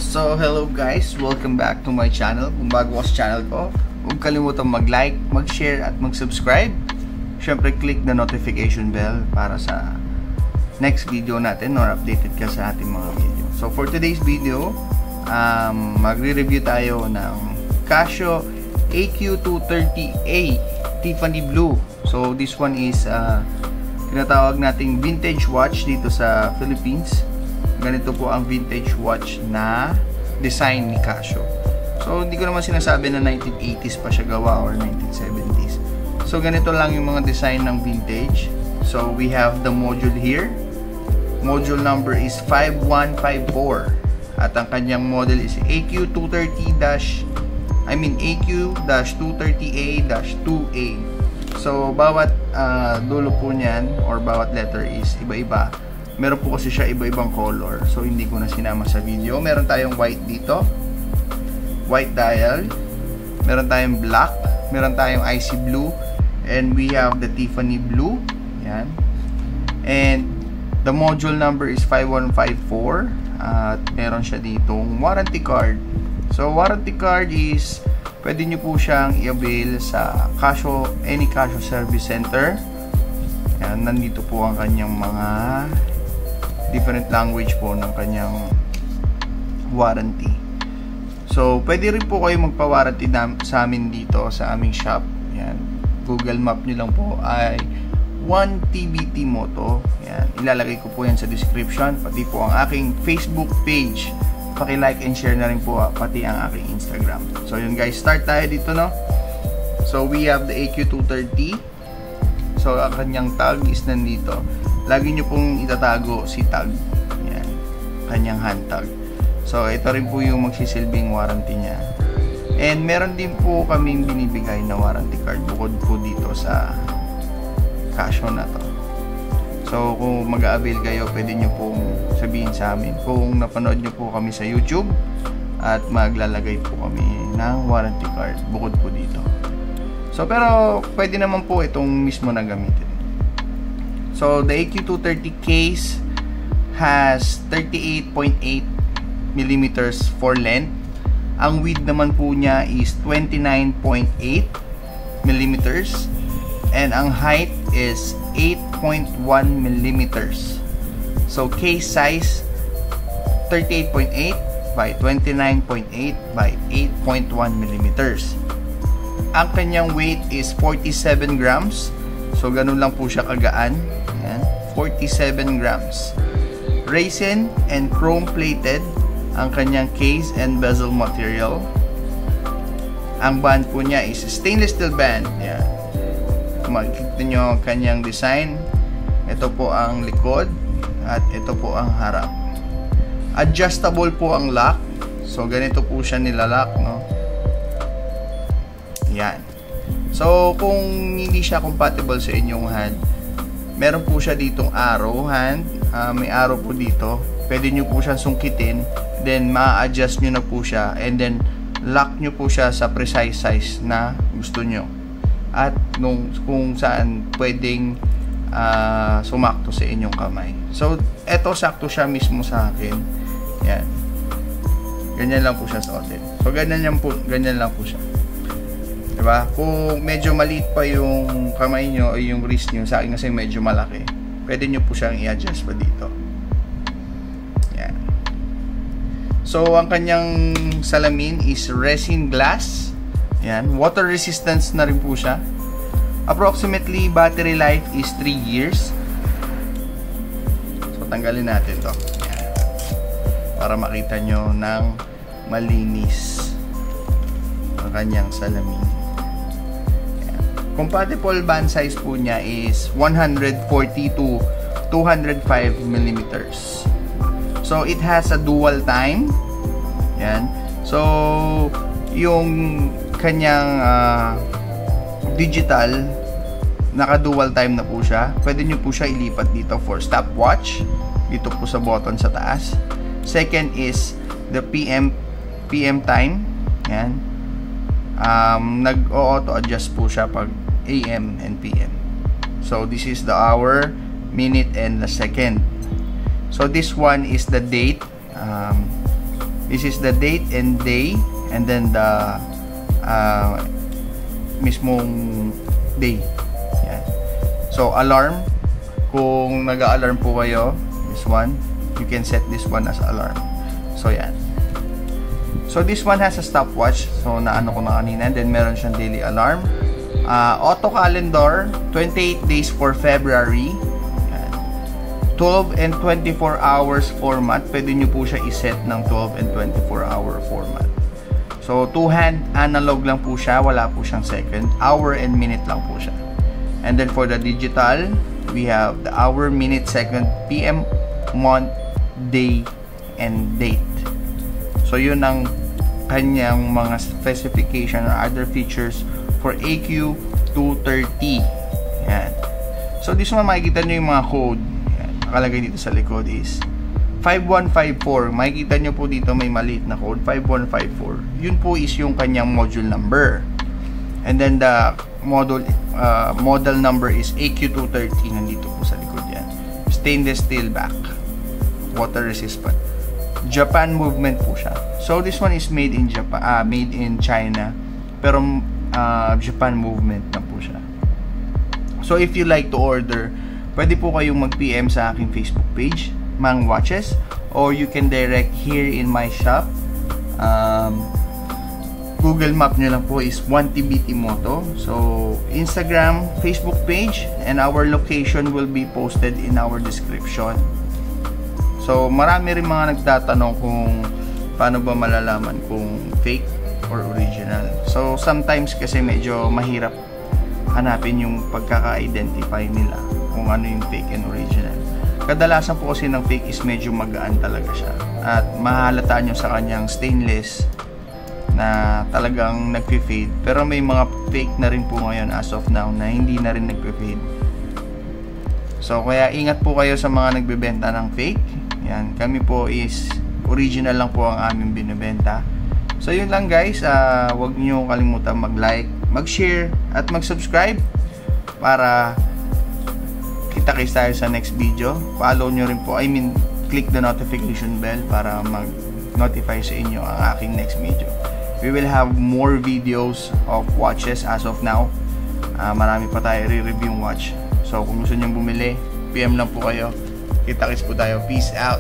So, hello guys! Welcome back to my channel. Kung bago ka sa channel ko, huwag kalimutan mag-like, mag-share at mag-subscribe. Siyempre, click the notification bell para sa next video natin or updated ka sa ating mga video. So, for today's video, magre-review tayo ng Casio AQ230A Tiffany Blue. So, this one is tinatawag nating vintage watch dito sa Philippines. Ganito po ang vintage watch na design ni Casio. So, hindi ko naman sinasabi na 1980s pa siya gawa or 1970s. So, ganito lang yung mga design ng vintage. So, we have the module here. Module number is 5154. At ang kanyang model is AQ230A-230A-2A. So, bawat dulo po niyan or bawat letter is iba-iba. Meron po kasi siya iba-ibang color. So, hindi ko na sinama sa video. Meron tayong white dito. White dial. Meron tayong black. Meron tayong icy blue. And we have the Tiffany blue. Yan. And the module number is 5154. At meron siya ditong warranty card. So, warranty card is pwede nyo po siyang i-avail sa Casio, any Casio service center. Yan. Nandito po ang kanyang mga different language po ng kanyang warranty. So, pwede rin po kayo magpa-warranty sa amin dito sa aming shop. Yan. Google Map nyo lang po ay 1TBT Moto. Yan. Ilalagay ko po yan sa description. Pati po ang aking Facebook page. Paki-like and share na rin po pati ang aking Instagram. So, yun guys. Start tayo dito, no? So, we have the AQ230. So, ang kanyang tag is nandito. Lagi nyo pong itatago si tag. Yan. Kanyang hand tag. So, ito rin po yung magsisilbing warranty niya. And meron din po kaming binibigay na warranty card bukod po dito sa Casio na to. So, kung mag-a-avail kayo, pwede nyo pong sabihin sa amin. Kung napanood nyo po kami sa YouTube at maglalagay po kami ng warranty card bukod po dito. So, pero pwede naman po itong mismo na gamitin. So, the AQ230 case has 38.8 mm for length. Ang width naman po niya is 29.8 mm. And ang height is 8.1 mm. So, case size 38.8 by 29.8 by 8.1 mm. Ang kanyang weight is 47 grams. So, ganun lang po siya kagaan. Ayan, 47 grams. Resin and chrome plated ang kanyang case and bezel material. Ang band po niya is stainless steel band. Ayan. Makikita nyo ang kanyang design. Ito po ang likod at ito po ang harap. Adjustable po ang lock. So, ganito po siya nilalak, no? Ayan. So, kung hindi siya compatible sa inyong hand, meron po siya ditong arrow hand. May arrow po dito. Pwede nyo po siyang sungkitin. Then, ma-adjust nyo na po siya. And then, lock nyo po siya sa precise size na gusto nyo. At kung saan pwedeng sumakto sa inyong kamay. So, eto sakto siya mismo sa akin. Yan. Ganyan lang po siya sa atin. So, ganyan lang po siya. Diba? Kung medyo maliit pa yung kamay nyo o yung wrist nyo, sa akin kasi medyo malaki, pwede nyo po siyang i-adjust pa dito. Yan. So, ang kanyang salamin is resin glass. Yan. Water resistance na rin po siya. Approximately, battery life is 3 years. So, tanggalin natin to. Yan. Para makita nyo ng malinis ang kanyang salamin. Compatible band size po niya is 140 to 205 mm. So, it has a dual time. Yan. So, yung kanyang digital, naka-dual time na po siya. Pwede nyo po siya ilipat dito for stopwatch. Dito po sa button sa taas. Second is the PM time. Yan. Nag-auto adjust po siya pag AM and PM. So, this is the hour, minute, and the second. So, this one is the date. This is the date and day, and then the mismong day. Yan. So alarm, kung nag-a-alarm po kayo, this one, you can set this one as alarm. So yan. So this one has a stopwatch. So naano ko na kanina. Then meron siyang daily alarm. Auto calendar, 28 days for February. Yan. 12 and 24 hours format. Pwede nyo po siya iset ng 12 and 24 hour format. So 2-hand analog lang po siya. Wala po siyang second. Hour and minute lang po siya. And then for the digital, we have the hour, minute, second, PM, month, day, and date. So yun ang kanyang mga specification or other features for AQ230. Yan. So this one, makikita nyo yung mga code. Yan. Nakalagay dito sa likod is 5154. Makikita nyo po dito may maliit na code, 5154. Yun po is yung kanyang module number. And then the model number is AQ230. Nandito po sa likod yan. Stainless steel back. Water resistant. Japan movement po siya. So this one is made in Japan, made in China, pero Japan movement na po siya. So if you like to order, pwede po kayong mag-PM sa aking Facebook page, Mang Watches, or you can direct here in my shop. Google Map nyo lang po is 1TBT Moto. So Instagram, Facebook page, and our location will be posted in our description. So, marami rin mga nagtatanong kung paano ba malalaman kung fake or original. So, sometimes kasi medyo mahirap hanapin yung pagkaka-identify nila kung ano yung fake and original. Kadalasan po kasi ng fake is medyo magaan talaga siya. At mahalata nyo sa kanyang stainless na talagang nagpe-fade. Pero may mga fake na rin po ngayon as of now na hindi na rin nagpe-fade. So, kaya ingat po kayo sa mga nagbebenta ng fake. Yan, kami po is original lang po ang aming binibenta. So yun lang guys, huwag niyo kalimutan mag-like, mag-share at mag-subscribe para kita-kits tayo sa next video. Follow nyo rin po, click the notification bell para mag-notify sa inyo ang aking next video. We will have more videos of watches as of now. Marami pa tayo re-review watch. So kung gusto nyo bumili, PM lang po kayo. Kita-kits po tayo. Peace out.